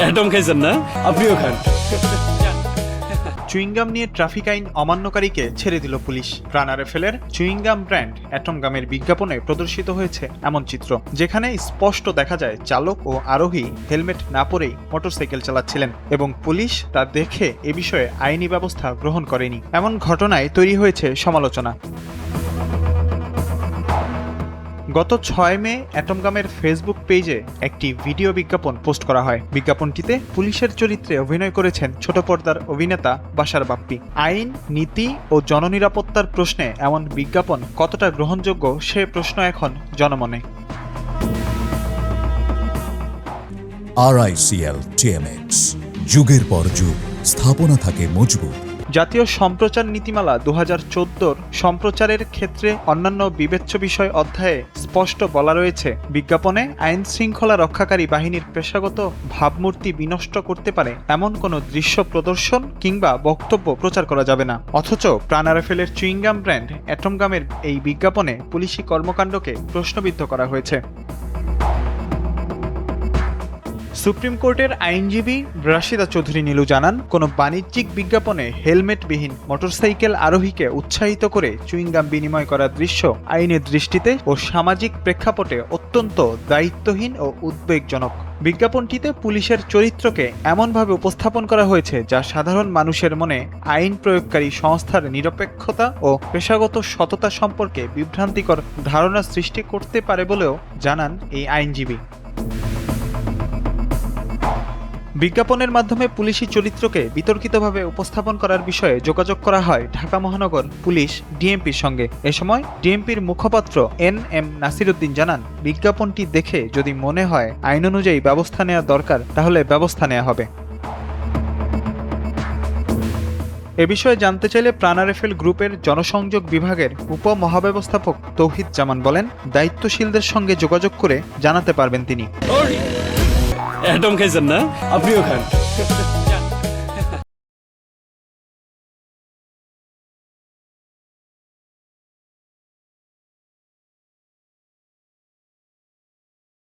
Atom খাইছেন না, আপনিও খান। চুইংগাম নিয়ে ট্রাফিক আইন অমান্যকারীকে ছেড়ে দিল পুলিশ। প্রাণ আরএফএলের চুইংগাম ব্র্যান্ড অ্যাটম গামের বিজ্ঞাপনে প্রদর্শিত হয়েছে এমন চিত্র, যেখানে স্পষ্ট দেখা যায় চালক ও আরোহী হেলমেট না পরেই মোটরসাইকেল চালাচ্ছিলেন এবং পুলিশ তা দেখে এ বিষয়ে আইনি ব্যবস্থা গ্রহণ করেনি। এমন ঘটনায় তৈরি হয়েছে সমালোচনা। গত ৬ মে অ্যাটম গামের ফেসবুক পেজে একটি ভিডিও বিজ্ঞাপন পোস্ট করা হয়। বিজ্ঞাপনটিতে পুলিশের চরিত্রে অভিনয় করেছেন ছোট পর্দার অভিনেতা বাশার বাপ্পি। আইন, নীতি ও জননিরাপত্তার প্রশ্নে এমন বিজ্ঞাপন কতটা গ্রহণযোগ্য সে প্রশ্ন এখন জনমনে। RICL TMX, যুগের পর যুগ স্থাপনা থাকে মজবুত। জাতীয় সম্প্রচার নীতিমালা ২০১৪ সম্প্রচারের ক্ষেত্রে অন্যান্য বিবেচ্য বিষয় অধ্যায়ে স্পষ্ট বলা রয়েছে, বিজ্ঞাপনে আইন শৃঙ্খলা রক্ষাকারী বাহিনীর পেশাগত ভাবমূর্তি বিনষ্ট করতে পারে এমন কোনো দৃশ্য প্রদর্শন কিংবা বক্তব্য প্রচার করা যাবে না। অথচ প্রাণ আরএফএলের চুইংগাম ব্র্যান্ড অ্যাটম গামের এই বিজ্ঞাপনে পুলিশি কর্মকাণ্ডকে প্রশ্নবিদ্ধ করা হয়েছে। সুপ্রিম কোর্টের আইনজীবী রাশিদা চৌধুরী নীলু জানান, কোনো বাণিজ্যিক বিজ্ঞাপনে হেলমেটবিহীন মোটরসাইকেল আরোহীকে উৎসাহিত করে চুইংগাম বিনিময় করার দৃশ্য আইনের দৃষ্টিতে ও সামাজিক প্রেক্ষাপটে অত্যন্ত দায়িত্বহীন ও উদ্বেগজনক। বিজ্ঞাপনটিতে পুলিশের চরিত্রকে এমনভাবে উপস্থাপন করা হয়েছে যা সাধারণ মানুষের মনে আইন প্রয়োগকারী সংস্থার নিরপেক্ষতা ও পেশাগত সততা সম্পর্কে বিভ্রান্তিকর ধারণা সৃষ্টি করতে পারে বলেও জানান এই আইনজীবী। বিজ্ঞাপনের মাধ্যমে পুলিশি চরিত্রকে বিতর্কিতভাবে উপস্থাপন করার বিষয়ে যোগাযোগ করা হয় ঢাকা মহানগর পুলিশ ডিএমপির সঙ্গে। এ সময় ডিএমপির মুখপাত্র NM নাসিরউদ্দিন জানান, বিজ্ঞাপনটি দেখে যদি মনে হয় আইন অনুযায়ী ব্যবস্থা নেওয়া দরকার, তাহলে ব্যবস্থা নেওয়া হবে। এ বিষয়ে জানতে চাইলে প্রাণ আরএফএল গ্রুপের জনসংযোগ বিভাগের উপমহাব্যবস্থাপক তৌহিদ জামান বলেন, দায়িত্বশীলদের সঙ্গে যোগাযোগ করে জানাতে পারবেন তিনি। অ্যাটম খাইছেন না, আপনিও খান।